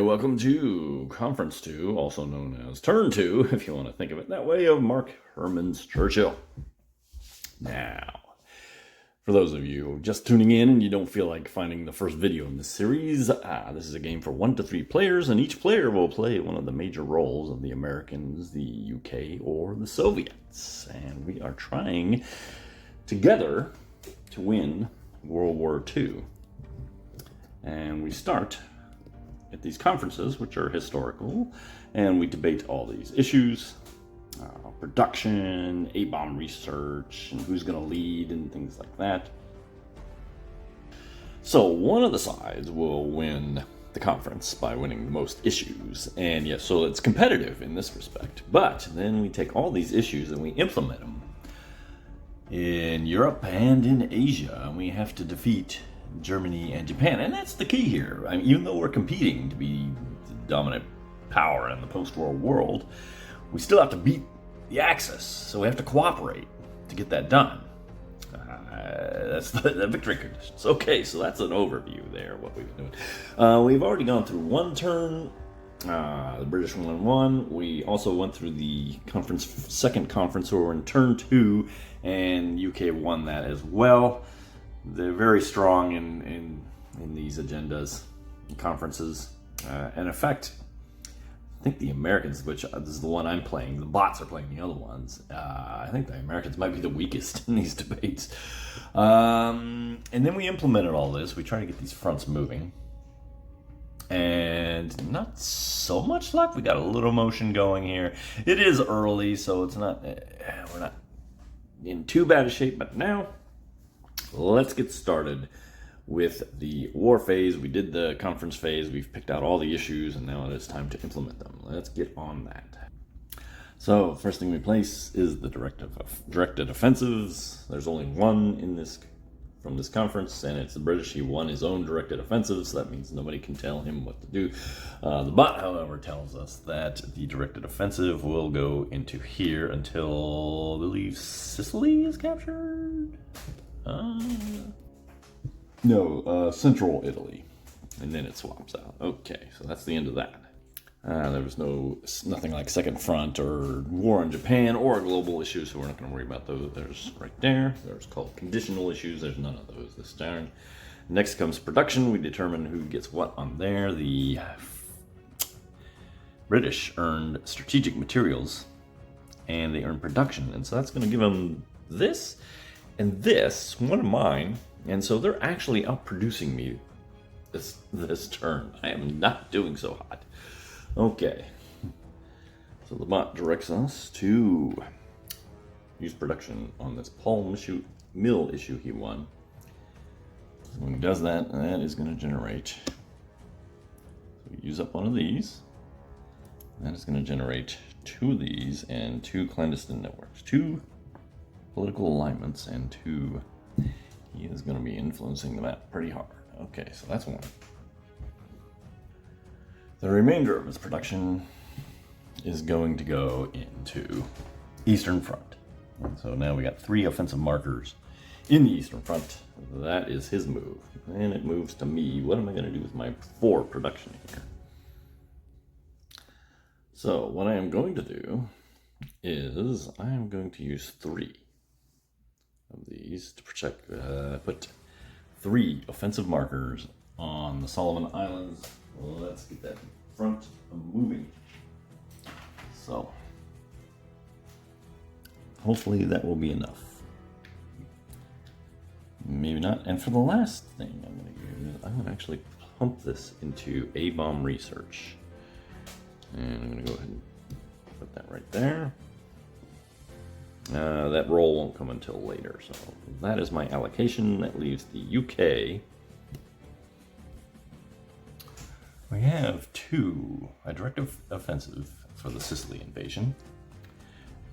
welcome to Conference 2, also known as Turn 2, if you want to think of it that way, of Mark Herman's Churchill. Now, for those of you just tuning in and you don't feel like finding the first video in this series, this is a game for 1 to 3 players, and each player will play one of the major roles of the Americans, the UK, or the Soviets. And we are trying together to win World War II. And we start at these conferences, which are historical, and we debate all these issues, production, A-bomb research, and who's going to lead, and things like that. So one of the sides will win the conference by winning the most issues, and yes, so it's competitive in this respect. But then we take all these issues and we implement them in Europe and in Asia, and we have to defeat Germany and Japan, and that's the key here. I mean, even though we're competing to be the dominant power in the post-war world, we still have to beat the Axis, so we have to cooperate to get that done. That's the victory conditions. Okay, so that's an overview there, what we've been doing. We've already gone through one turn. The British won. We also went through the second conference, so we're in turn 2, and UK won that as well. They're very strong in these agendas, conferences. And in fact, I think the Americans, which this is the one I'm playing, the bots are playing the other ones. I think the Americans might be the weakest in these debates. And then we implemented all this. We try to get these fronts moving. And not so much luck. We got a little motion going here. It is early, so it's not, we're not in too bad a shape, but now let's get started with the war phase. We did the conference phase. We've picked out all the issues, and now it is time to implement them. Let's get on that. So, first thing we place is the directed offensives. There's only one in this from this conference, and it's the British. He won his own directed offensive, so that means nobody can tell him what to do. The bot, however, tells us that the directed offensive will go into here until, I believe, Sicily is captured? No, Central Italy, and then it swaps out. Okay, so that's the end of that. There was nothing like Second Front or War in Japan or global issues, so we're not going to worry about those. There's right there. There's called conditional issues. There's none of those this turn. Next comes production. We determine who gets what on there. The British earned strategic materials, and they earned production, and so that's going to give them this and this, one of mine, and so they're actually outproducing me this turn. I am not doing so hot. Okay, so the bot directs us to use production on this Paul Mill issue he won. So when he does that, that is going to generate, so we use up one of these. That is going to generate 2 of these and 2 clandestine networks, 2 political alignments, and 2, he is going to be influencing the map pretty hard. Okay, so that's one. The remainder of his production is going to go into Eastern Front. So now we got 3 offensive markers in the Eastern Front. That is his move. And it moves to me. What am I going to do with my 4 production here? So what I am going to do is I am going to use 3 of these to protect, put 3 offensive markers on the Solomon Islands. Let's get that front moving. So, hopefully that will be enough. Maybe not. And for the last thing I'm going to do, I'm going to actually pump this into A-bomb research. And I'm going to go ahead and put that right there. That roll won't come until later, so that is my allocation. That leaves the UK. We have a directive offensive for the Sicily invasion,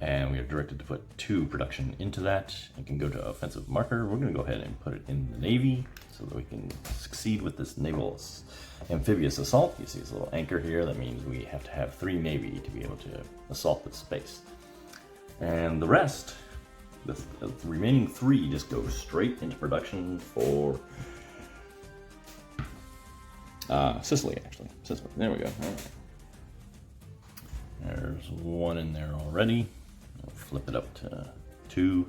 and we are directed to put 2 production into that. It can go to offensive marker. We're going to go ahead and put it in the Navy so that we can succeed with this naval amphibious assault. You see this little anchor here. That means we have to have 3 Navy to be able to assault this space. And the rest, the remaining 3, just go straight into production for Sicily, actually. Sicily. There we go. All right. There's one in there already. I'll flip it up to 2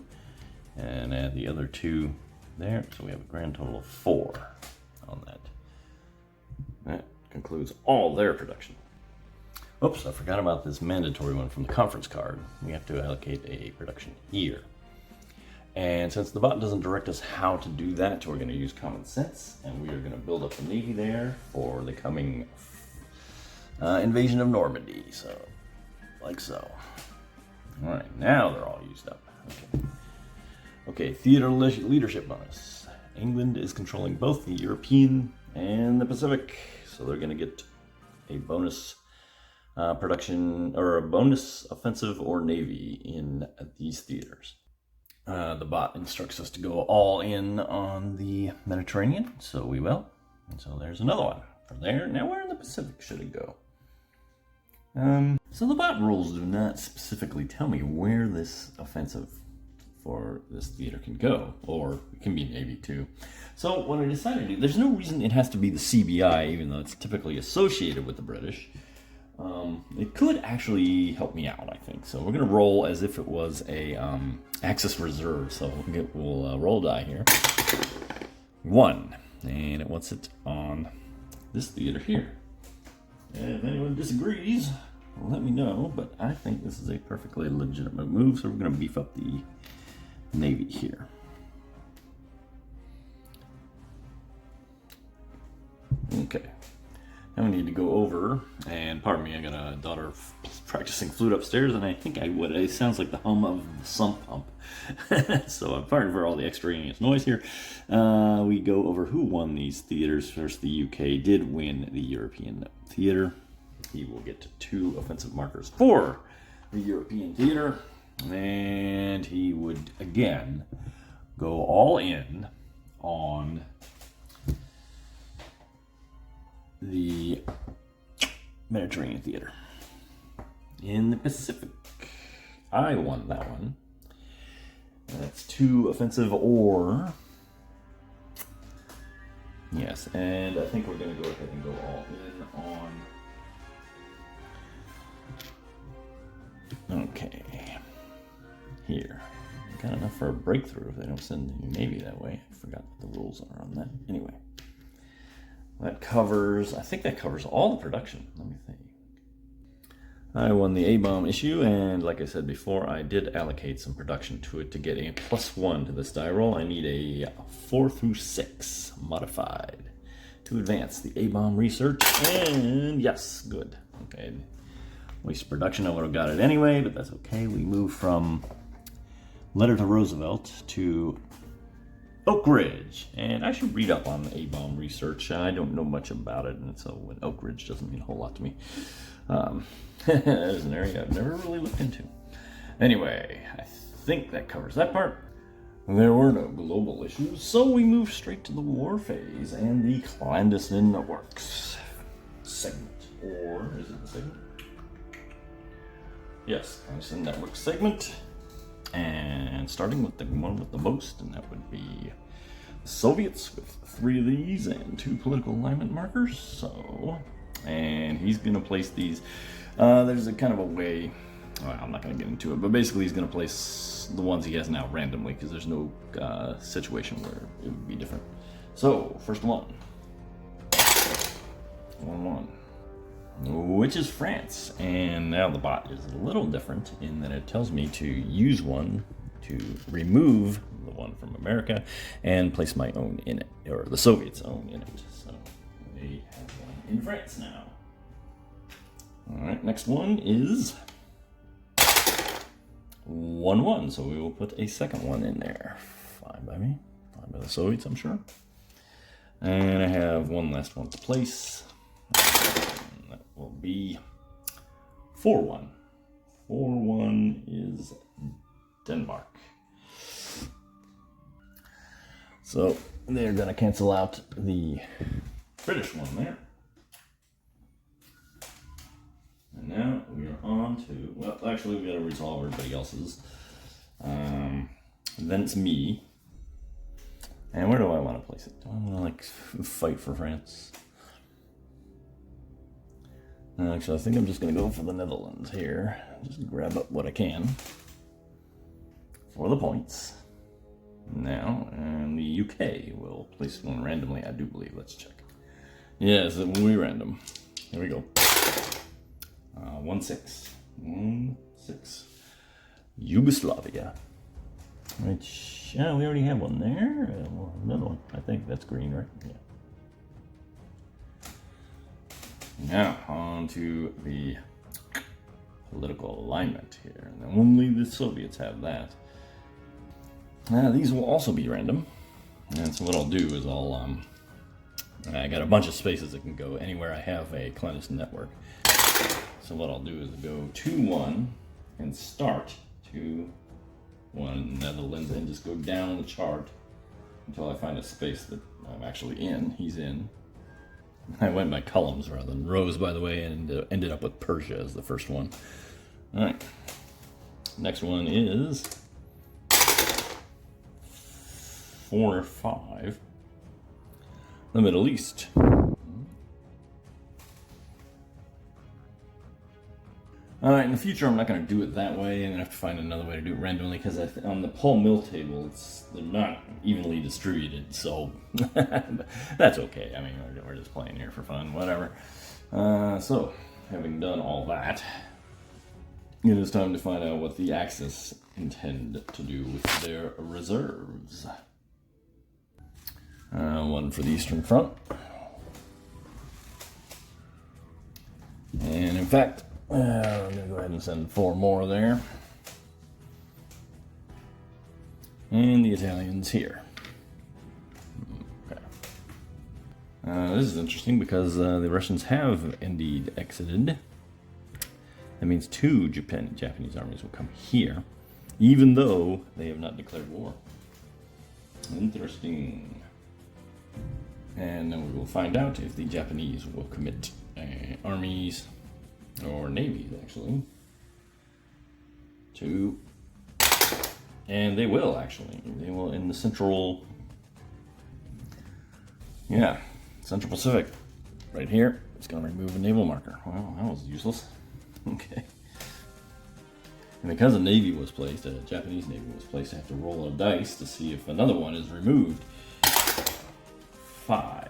and add the other 2 there. So we have a grand total of 4 on that. That concludes all their production. Oops, I forgot about this mandatory one from the conference card. We have to allocate a production here. And since the bot doesn't direct us how to do that, we're going to use common sense, and we are going to build up the Navy there for the coming invasion of Normandy. So, like so. All right, now they're all used up. Okay, theater leadership bonus. England is controlling both the European and the Pacific, so they're going to get a bonus production, or a bonus offensive or navy in these theaters. The bot instructs us to go all in on the Mediterranean, so we will. And so there's another one for there. Now where in the Pacific should it go? So the bot rules do not specifically tell me where this offensive for this theater can go, or it can be Navy too. So what I decided to do, there's no reason it has to be the CBI, even though it's typically associated with the British. It could actually help me out, I think. So we're going to roll as if it was a Axis Reserve. So we'll roll die here. 1. And it wants it on this theater here. And if anyone disagrees, let me know. But I think this is a perfectly legitimate move. So we're going to beef up the Navy here. Okay. Now we need to go over, and pardon me, I got a daughter practicing flute upstairs, and I think it sounds like the hum of the sump pump. So I'm pardon for all the extraneous noise here. We go over who won these theaters. First, the UK did win the European theater. He will get 2 offensive markers for the European theater, and he would again go all in on the Mediterranean theater. In the Pacific, I won that one. That's 2 offensive or... Yes, and I think we're going to go ahead and go all in on... Okay. Here. Got enough for a breakthrough if they don't send any Navy that way. I forgot what the rules are on that. Anyway. That covers, I think that covers all the production. Let me think. I won the A-bomb issue, and like I said before, I did allocate some production to it to get a +1 to this die roll. I need a 4 through 6 modified to advance the A-bomb research, and yes, good. Okay, waste production, I would have got it anyway, but that's okay. We move from Letter to Roosevelt to Oak Ridge, and I should read up on the A-bomb research. I don't know much about it, and so when Oak Ridge doesn't mean a whole lot to me. That is an area I've never really looked into. Anyway, I think that covers that part. There were no global issues, so we move straight to the war phase and the clandestine works segment. Or is it the segment? Yes, clandestine network segment. And starting with the one with the most, and that would be the Soviets with 3 of these and 2 political alignment markers. So, and he's going to place these. There's a kind of a way, well, I'm not going to get into it, but basically he's going to place the ones he has now randomly because there's no situation where it would be different. So, first one. 1-1. Which is France. And now the bot is a little different in that it tells me to use one to remove the one from America and place my own in it, or the Soviets' own in it. So they have one in France now. All right, next one is 1-1. So we will put a second one in there. Fine by me. Fine by the Soviets, I'm sure. And I have one last one to place. That will be 4-1. 4-1 is Denmark. So they're going to cancel out the British one there. And now we are on to, well, actually we got to resolve everybody else's. Then it's me. And where do I want to place it? Do I want to like fight for France? Actually, I think I'm just going to go for the Netherlands here. Just grab up what I can for the points. Now, and the UK will place one randomly, I do believe. Let's check. Yes, it will be random. Here we go. 1-6. 1-6. Yugoslavia. Which, yeah, we already have one there. Well, another one. I think that's green, right? Yeah. Now, on to the political alignment here. And only the Soviets have that. These will also be random. And so what I'll do is I got a bunch of spaces that can go anywhere I have a clandestine network. So what I'll do is go 2-1 and start 2-1 Netherlands and just go down the chart until I find a space that I'm actually in. He's in. I went by columns rather than rows, by the way, and ended up with Persia as the first one. All right. Next one is 4 or 5. The Middle East. All right, in the future, I'm not going to do it that way. I'm going to have to find another way to do it randomly because on the Paul Mill table, they're not evenly distributed. So that's okay. I mean, we're just playing here for fun, whatever. So, having done all that, it is time to find out what the Axis intend to do with their reserves. One for the Eastern Front. And in fact, I'm going to go ahead and send 4 more there. And the Italians here. Okay. This is interesting because the Russians have indeed exited. That means 2 Japanese armies will come here, even though they have not declared war. Interesting. And then we will find out if the Japanese will commit armies or navies, actually, to, and they will, actually. They will in the Central Pacific, right here. It's going to remove a naval marker. Well, that was useless. Okay. And because a navy was placed, a Japanese navy was placed, I have to roll a dice to see if another one is removed. 5.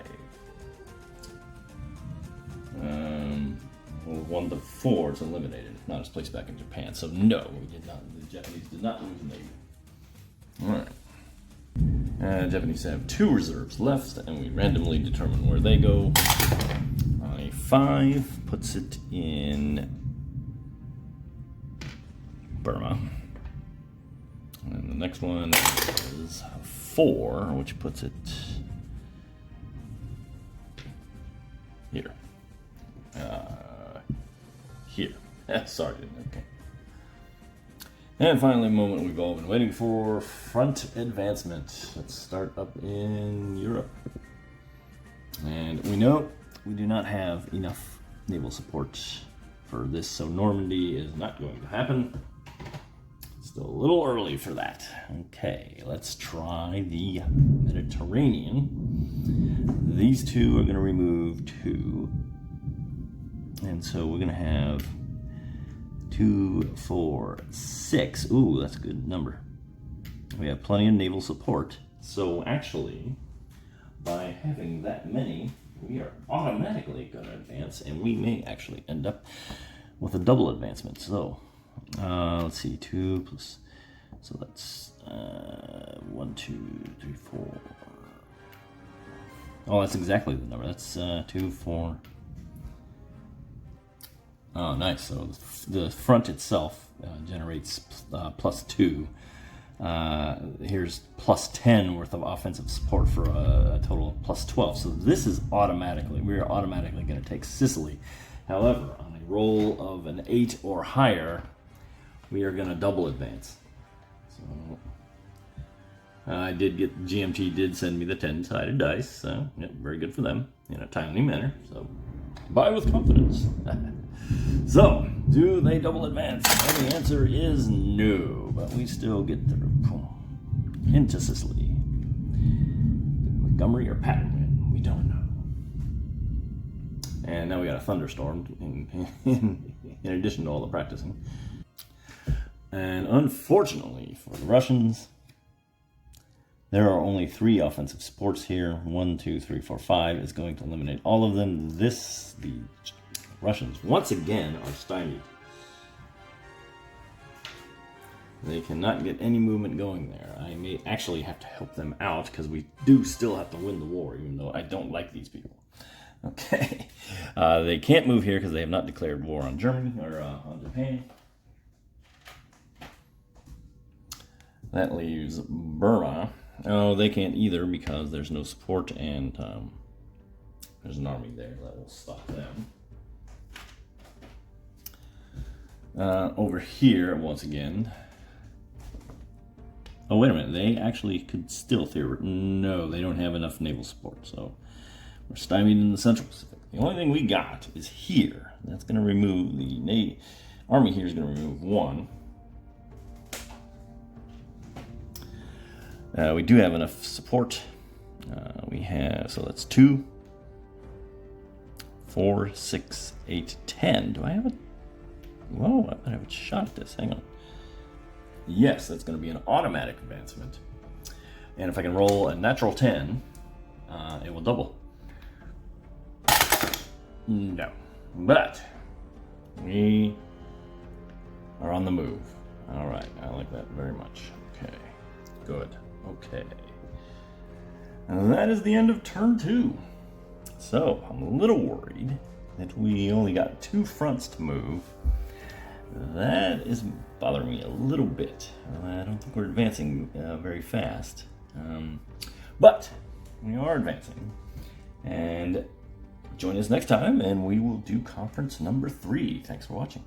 1 to 4 is eliminated. If not, it's placed back in Japan. So no, we did not. The Japanese did not lose a navy. All right. Japanese have 2 reserves left, and we randomly determine where they go. A 5 puts it in Burma. And the next one is 4, which puts it here. Here. Sorry, okay. And finally, a moment we've all been waiting for, front advancement. Let's start up in Europe. And we know we do not have enough naval support for this, so Normandy is not going to happen. Still a little early for that. Okay, let's try the Mediterranean. These 2 are going to remove 2. And so we're going to have 2, 4, 6. Ooh, that's a good number. We have plenty of naval support. So actually, by having that many, we are automatically going to advance, and we may actually end up with a double advancement. So, let's see, 2 plus, so that's 1, 2, 3, 4. Oh, that's exactly the number. That's 2, 4. Oh, nice. So the front itself generates plus 2. Here's plus 10 worth of offensive support for a total of plus 12. So this is we're automatically going to take Sicily. However, on a roll of an 8 or higher, we are going to double advance. So GMT did send me the 10-sided dice, so yeah, very good for them in a timely manner. So buy with confidence. So, do they double advance? And the answer is no, but we still get through into Sicily. Did Montgomery or Patton win? We don't know. And now we got a thunderstorm in addition to all the practicing. And unfortunately for the Russians, there are only 3 offensive supports here. 1, 2, 3, 4, 5 is going to eliminate all of them. The Russians once again are stymied. They cannot get any movement going there. I may actually have to help them out because we do still have to win the war, even though I don't like these people. Okay. They can't move here because they have not declared war on Germany or on Japan. That leaves Burma. Oh, they can't either because there's no support and there's an army there that will stop them. Over here, once again. Oh, wait a minute. They actually could still theoretically. No, they don't have enough naval support, so we're stymied in the Central Pacific. The only thing we got is here. That's going to remove the army here is going to remove 1. We do have enough support. We have, so that's 2, 4, 6, 8, 10. Do I have a, whoa, I might have a shot at this. Hang on. Yes, that's going to be an automatic advancement. And if I can roll a natural 10, it will double. No. But we are on the move. All right, I like that very much. Okay, good. Okay. And that is the end of turn 2. So I'm a little worried that we only got 2 fronts to move. That is bothering me a little bit. I don't think we're advancing very fast. But we are advancing. And join us next time and we will do conference number 3. Thanks for watching.